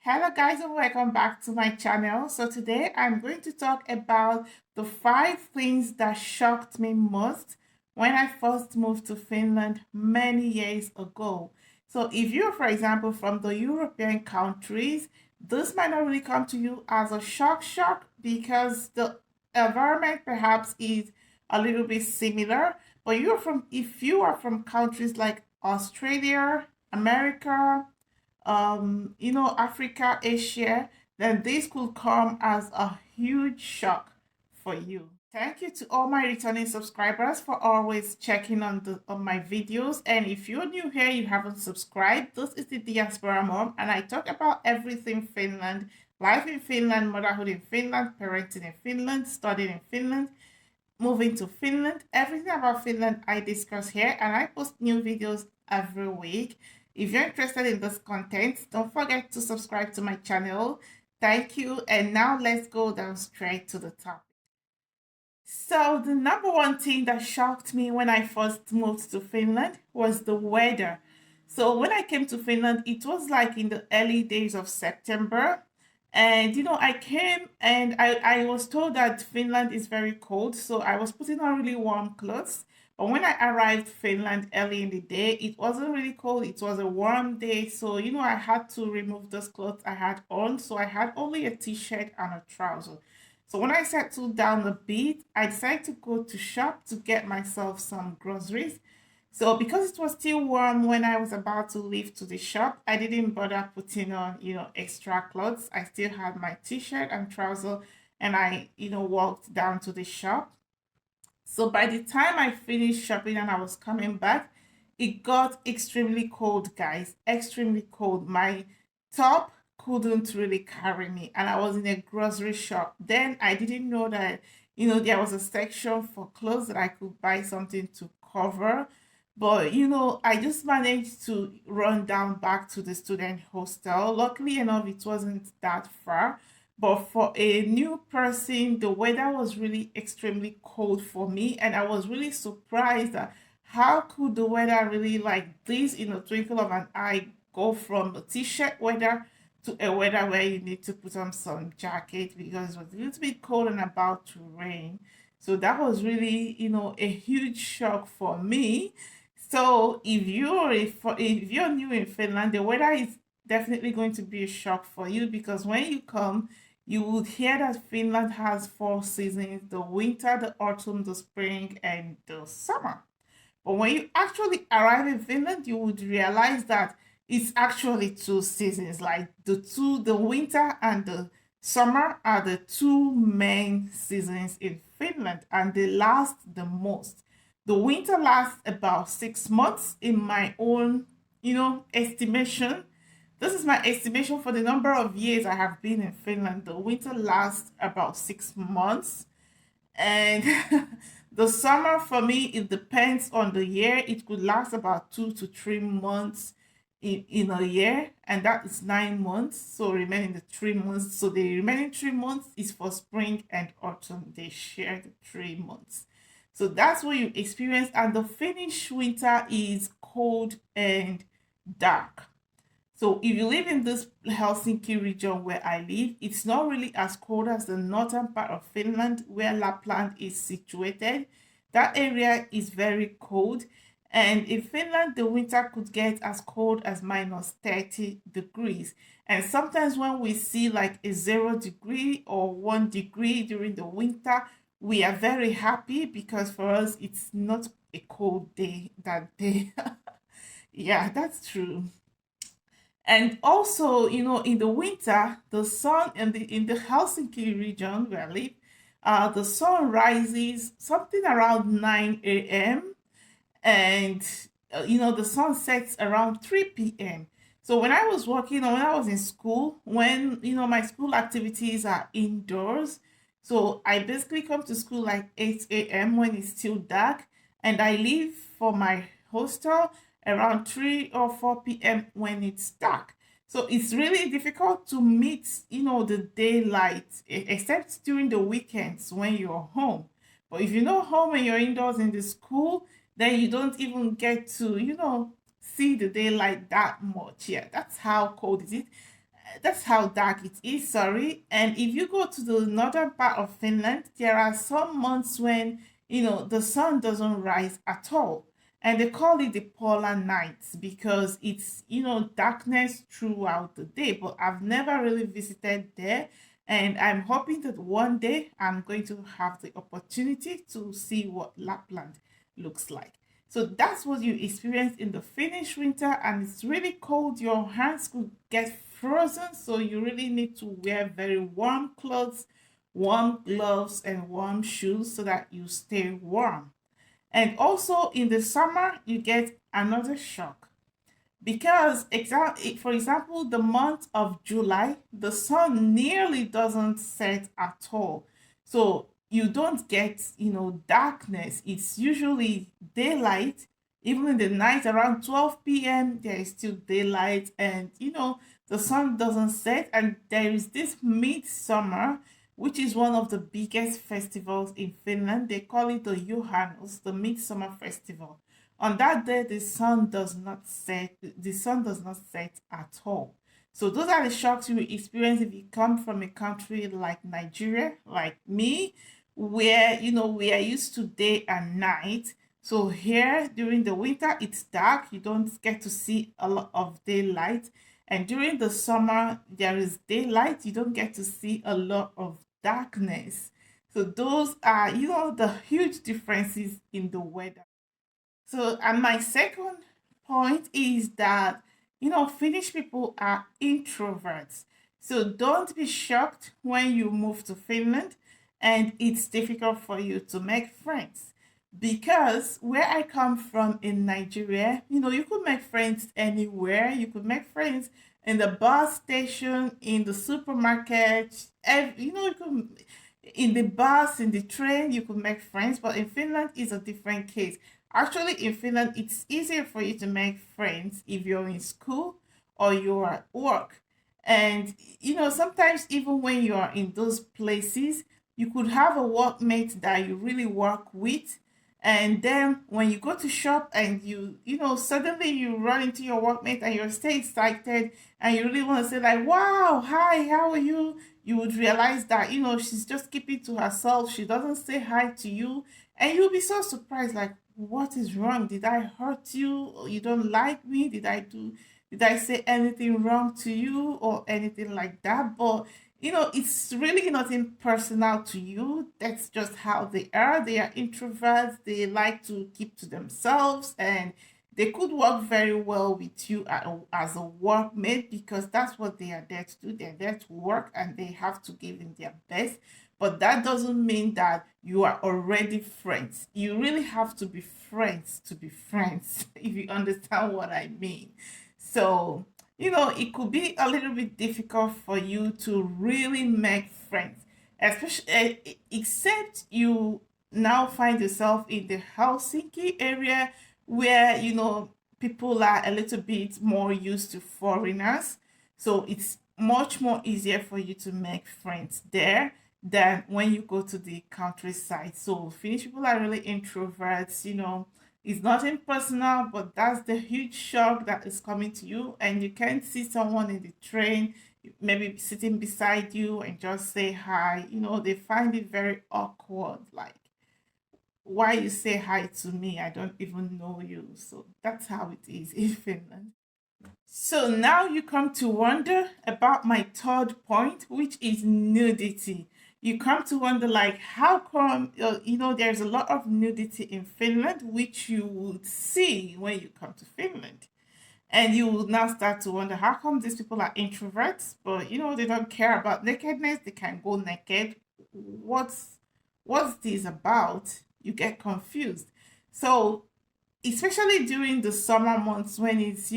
Hello guys and welcome back to my channel. So today I'm going to talk about the 5 things that shocked me most when I first moved to Finland many years ago. So if you're, for example, from the European countries, this might not really come to you as a shock because the environment perhaps is a little bit similar. But if you are from countries like Australia, America, Africa, Asia, then this could come as a huge shock for you. Thank you to all my returning subscribers for always checking on my videos. And if you're new here, you haven't subscribed, this is the Diaspora Mom, and I talk about everything Finland, life in Finland, motherhood in Finland, parenting in Finland, studying in Finland, moving to Finland, everything about Finland I discuss here, and I post new videos every week. If you're interested in this content, don't forget to subscribe to my channel. Thank you. And now let's go down straight to the topic. So the number one thing that shocked me when I first moved to Finland was the weather. So when I came to Finland, it was like in the early days of September. And I came and I was told that Finland is very cold. So I was putting on really warm clothes. But when I arrived Finland early in the day, it wasn't really cold. It was a warm day. So, I had to remove those clothes I had on. So I had only a t-shirt and a trouser. So when I settled down a bit, I decided to go to shop to get myself some groceries. So because it was still warm when I was about to leave to the shop, I didn't bother putting on, extra clothes. I still had my t-shirt and trouser and I, walked down to the shop. So by the time I finished shopping and I was coming back, it got extremely cold, guys. Extremely cold. My top couldn't really carry me, and I was in a grocery shop. Then I didn't know that, there was a section for clothes that I could buy something to cover. But, I just managed to run down back to the student hostel. Luckily enough, it wasn't that far. But for a new person, the weather was really extremely cold for me. And I was really surprised that how could the weather really like this in a twinkle of an eye go from a t-shirt weather to a weather where you need to put on some jacket because it was a little bit cold and about to rain. So that was really, a huge shock for me. So if you're new in Finland, the weather is definitely going to be a shock for you because when you come, you would hear that Finland has 4 seasons: the winter, the autumn, the spring, and the summer. But when you actually arrive in Finland, you would realize that it's actually 2 seasons. Like the winter and the summer are the two main seasons in Finland, and they last the most. The winter lasts about 6 months in my own, estimation. This is my estimation for the number of years I have been in Finland. The winter lasts about 6 months. And the summer for me, it depends on the year. It could last about 2 to 3 months in a year, and that is 9 months. So remaining the 3 months. So the remaining 3 months is for spring and autumn. They share the 3 months. So that's what you experience. And the Finnish winter is cold and dark. So if you live in this Helsinki region where I live, it's not really as cold as the northern part of Finland where Lapland is situated. That area is very cold. And in Finland, the winter could get as cold as minus 30 degrees. And sometimes when we see like a 0 degree or 1 degree during the winter, we are very happy because for us, it's not a cold day that day. Yeah, that's true. And also, in the winter, the sun in the Helsinki region where I live, the sun rises something around 9 a.m. and the sun sets around 3 p.m. So when I was working or when I was in school, when my school activities are indoors, so I basically come to school like 8 a.m. when it's still dark, and I leave for my hostel around 3 or 4 p.m. when it's dark. So it's really difficult to meet, the daylight, except during the weekends when you're home. But if you're not home and you're indoors in the school, then you don't even get to, see the daylight that much. Yeah, that's how cold is it. That's how dark it is, sorry. And if you go to the northern part of Finland, there are some months when, the sun doesn't rise at all. And they call it the polar nights because it's, darkness throughout the day. But I've never really visited there. And I'm hoping that one day I'm going to have the opportunity to see what Lapland looks like. So that's what you experience in the Finnish winter, and it's really cold. Your hands could get frozen, so you really need to wear very warm clothes, warm gloves, and warm shoes so that you stay warm. And also in the summer, you get another shock because for example, the month of July, the sun nearly doesn't set at all, so you don't get darkness. It's usually daylight. Even in the night around 12 p.m. there is still daylight, and the sun doesn't set. And there is this midsummer, which is one of the biggest festivals in Finland. They call it the Juhannus, the midsummer festival. On that day, the sun does not set. The sun does not set at all. So those are the shocks you will experience if you come from a country like Nigeria, like me, where we are used to day and night. So here during the winter, it's dark. You don't get to see a lot of daylight. And during the summer, there is daylight. You don't get to see a lot of darkness. So those are, the huge differences in the weather. So, and my second point is that, Finnish people are introverts. So don't be shocked when you move to Finland and it's difficult for you to make friends. Because where I come from in Nigeria, you could make friends anywhere. You could make friends in the bus station, in the supermarket, you could in the bus, in the train, you could make friends. But in Finland, it's a different case. Actually, in Finland, it's easier for you to make friends if you're in school or you're at work. And, sometimes even when you are in those places, you could have a workmate that you really work with. And then when you go to shop and suddenly you run into your workmate and you're so excited and you really want to say like, wow, hi, how are you? You would realize that, she's just keeping to herself. She doesn't say hi to you. And you'll be so surprised, like, what is wrong? Did I hurt you? Or you don't like me? Did I say anything wrong to you or anything like that? But it's really nothing personal to you. That's just how they are. They are introverts. They like to keep to themselves, and they could work very well with you as a workmate because that's what they are there to do. They're there to work and they have to give in their best. But that doesn't mean that you are already friends. You really have to be friends, if you understand what I mean. So, it could be a little bit difficult for you to really make friends, especially except you now find yourself in the Helsinki area where, people are a little bit more used to foreigners. So it's much more easier for you to make friends there than when you go to the countryside. So Finnish people are really introverts. It's nothing personal, but that's the huge shock that is coming to you, and you can't see someone in the train, maybe sitting beside you, and just say hi. They find it very awkward. Like, why you say hi to me? I don't even know you. So that's how it is in Finland. So now you come to wonder about my third point, which is nudity. You come to wonder, like, how come, there's a lot of nudity in Finland, which you would see when you come to Finland. And you will now start to wonder, how come these people are introverts, but, they don't care about nakedness, they can go naked. What's this about? You get confused. So especially during the summer months when it's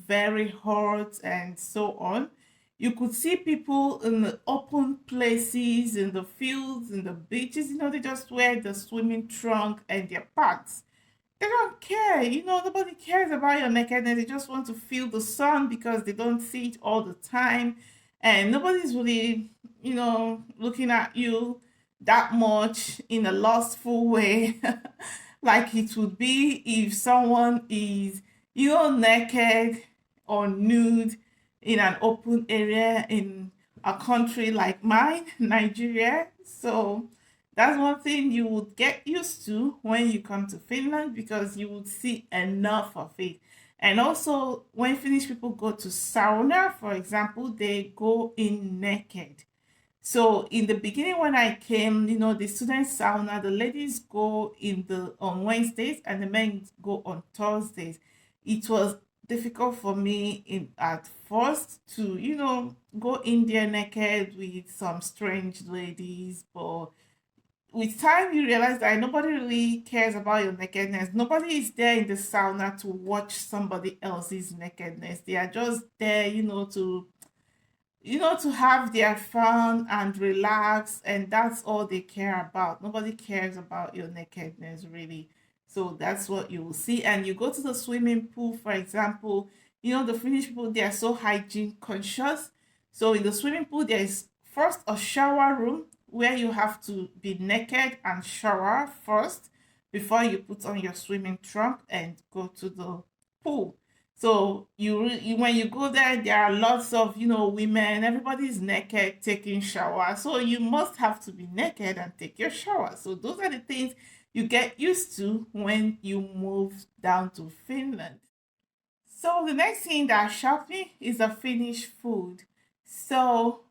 very hot and so on, you could see people in the open places, in the fields, in the beaches. They just wear the swimming trunk and their pants. They don't care. Nobody cares about your nakedness. They just want to feel the sun because they don't see it all the time, and nobody's really looking at you that much in a lustful way like it would be if someone is naked or nude in an open area in a country like mine, Nigeria. So that's one thing you would get used to when you come to Finland because you would see enough of it. And also, when Finnish people go to sauna, for example, they go in naked. So in the beginning when I came, the student sauna, the ladies go in the on Wednesdays and the men go on Thursdays. It was difficult for me in at first to, go in there naked with some strange ladies, but with time you realize that nobody really cares about your nakedness. Nobody is there in the sauna to watch somebody else's nakedness. They are just there, to have their fun and relax, and that's all they care about. Nobody cares about your nakedness, really. So that's what you will see. And you go to the swimming pool, for example, the Finnish people, they are so hygiene conscious. So in the swimming pool, there is first a shower room where you have to be naked and shower first before you put on your swimming trunk and go to the pool. So when you go there, there are lots of women. Everybody's naked taking shower. So you must have to be naked and take your shower. So those are the things you get used to when you move down to Finland. So the next thing that shocked me is the Finnish food. So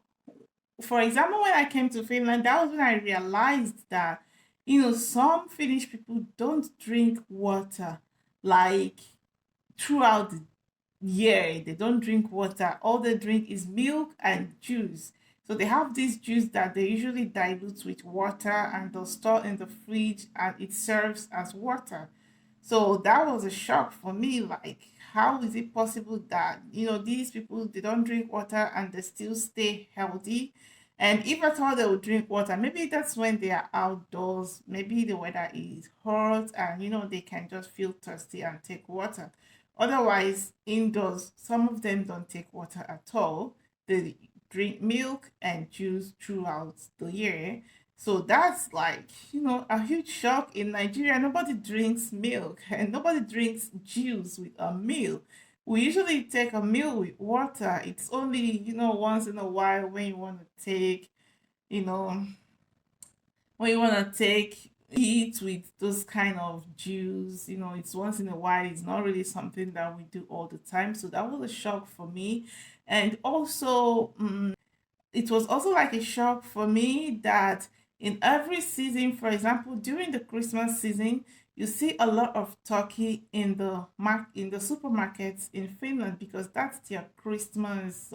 for example, when I came to Finland, that was when I realized that some Finnish people don't drink water like throughout the year. They don't drink water. All they drink is milk and juice. So they have this juice that they usually dilute with water and they'll store in the fridge and it serves as water. So that was a shock for me. Like, how is it possible that, these people, they don't drink water and they still stay healthy? And if at all they would drink water, maybe that's when they are outdoors. Maybe the weather is hot and, they can just feel thirsty and take water. Otherwise, indoors, some of them don't take water at all. They drink milk and juice throughout the year. So that's like, a huge shock in Nigeria. Nobody drinks milk and nobody drinks juice with a meal. We usually take a meal with water. It's only, once in a while when you want to take, you know, when you want to take eat with those kind of juice, it's once in a while. It's not really something that we do all the time. So that was a shock for me. And also, it was also like a shock for me that in every season, for example, during the Christmas season, you see a lot of turkey in the in the supermarkets in Finland because that's their Christmas.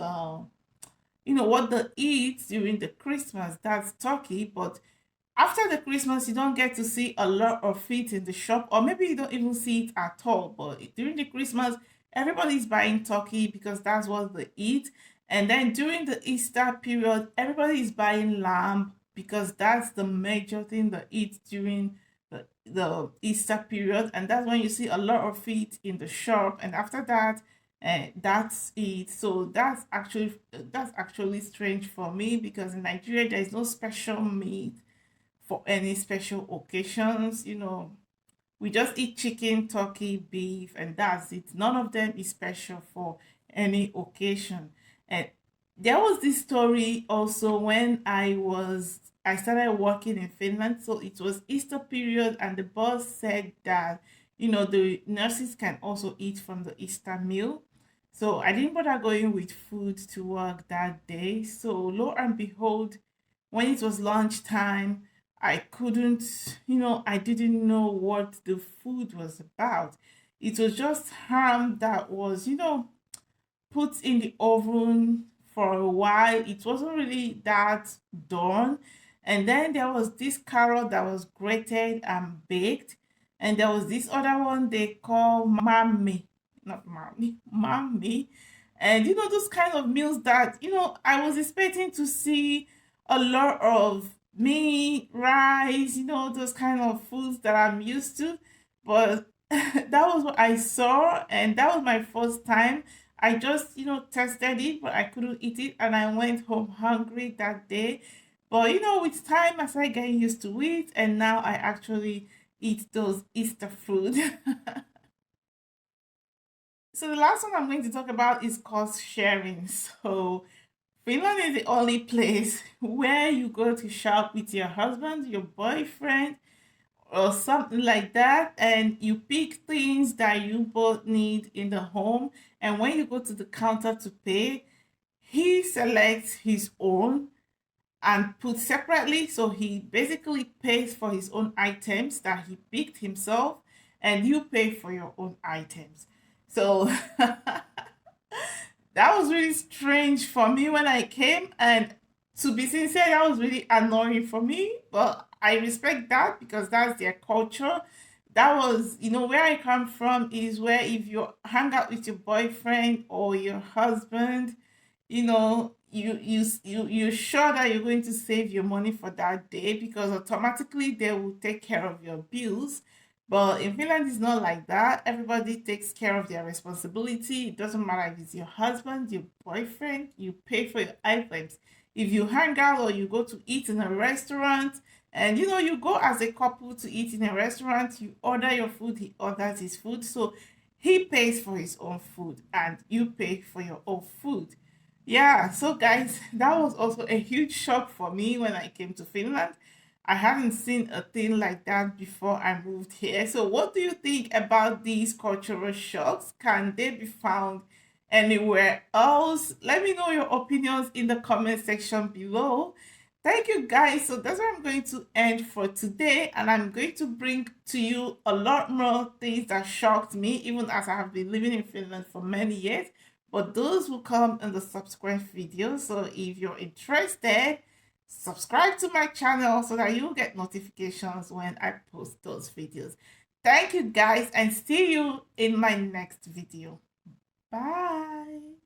What they eat during the Christmas, that's turkey. But after the Christmas, you don't get to see a lot of it in the shop, or maybe you don't even see it at all. But during the Christmas, everybody's buying turkey because that's what they eat. And then during the Easter period, everybody is buying lamb because that's the major thing they eat during the Easter period. And that's when you see a lot of it in the shop. And after that, that's it. So that's actually strange for me because in Nigeria there is no special meat for any special occasions. We just eat chicken, turkey, beef, and that's it. None of them is special for any occasion. And there was this story also when I started working in Finland. So it was Easter period, and the boss said that the nurses can also eat from the Easter meal. So I didn't bother going with food to work that day. So lo and behold, when it was lunchtime, I couldn't, I didn't know what the food was about. It was just ham that was, put in the oven for a while. It wasn't really that done. And then there was this carrot that was grated and baked. And there was this other one they call mammy, not mommy, mammy. And those kind of meals that, I was expecting to see a lot of meat, rice, those kind of foods that I'm used to. But that was what I saw, and that was my first time. I just, tested it, but I couldn't eat it, and I went home hungry that day. But with time, I started getting used to it, and now I actually eat those Easter food. So the last one I'm going to talk about is cost sharing. So Finland is the only place where you go to shop with your husband, your boyfriend, or something like that, and you pick things that you both need in the home. And when you go to the counter to pay, he selects his own and put separately. So he basically pays for his own items that he picked himself, and you pay for your own items. So that was really strange for me when I came, and to be sincere, that was really annoying for me. But I respect that because that's their culture. That was, where I come from is where if you hang out with your boyfriend or your husband, you're sure that you're going to save your money for that day because automatically they will take care of your bills. But in Finland, it's not like that. Everybody takes care of their responsibility. It doesn't matter if it's your husband, your boyfriend, you pay for your items. If you hang out or you go to eat in a restaurant, and you go as a couple to eat in a restaurant, you order your food, he orders his food. So he pays for his own food and you pay for your own food. Yeah, so guys, that was also a huge shock for me when I came to Finland. I hadn't seen a thing like that before I moved here. So, what do you think about these cultural shocks? Can they be found anywhere else? Let me know your opinions in the comment section below. Thank you guys. So that's where I'm going to end for today. And I'm going to bring to you a lot more things that shocked me, even as I have been living in Finland for many years. But those will come in the subsequent videos. So if you're interested, subscribe to my channel so that you'll get notifications when I post those videos. Thank you guys and see you in my next video. Bye.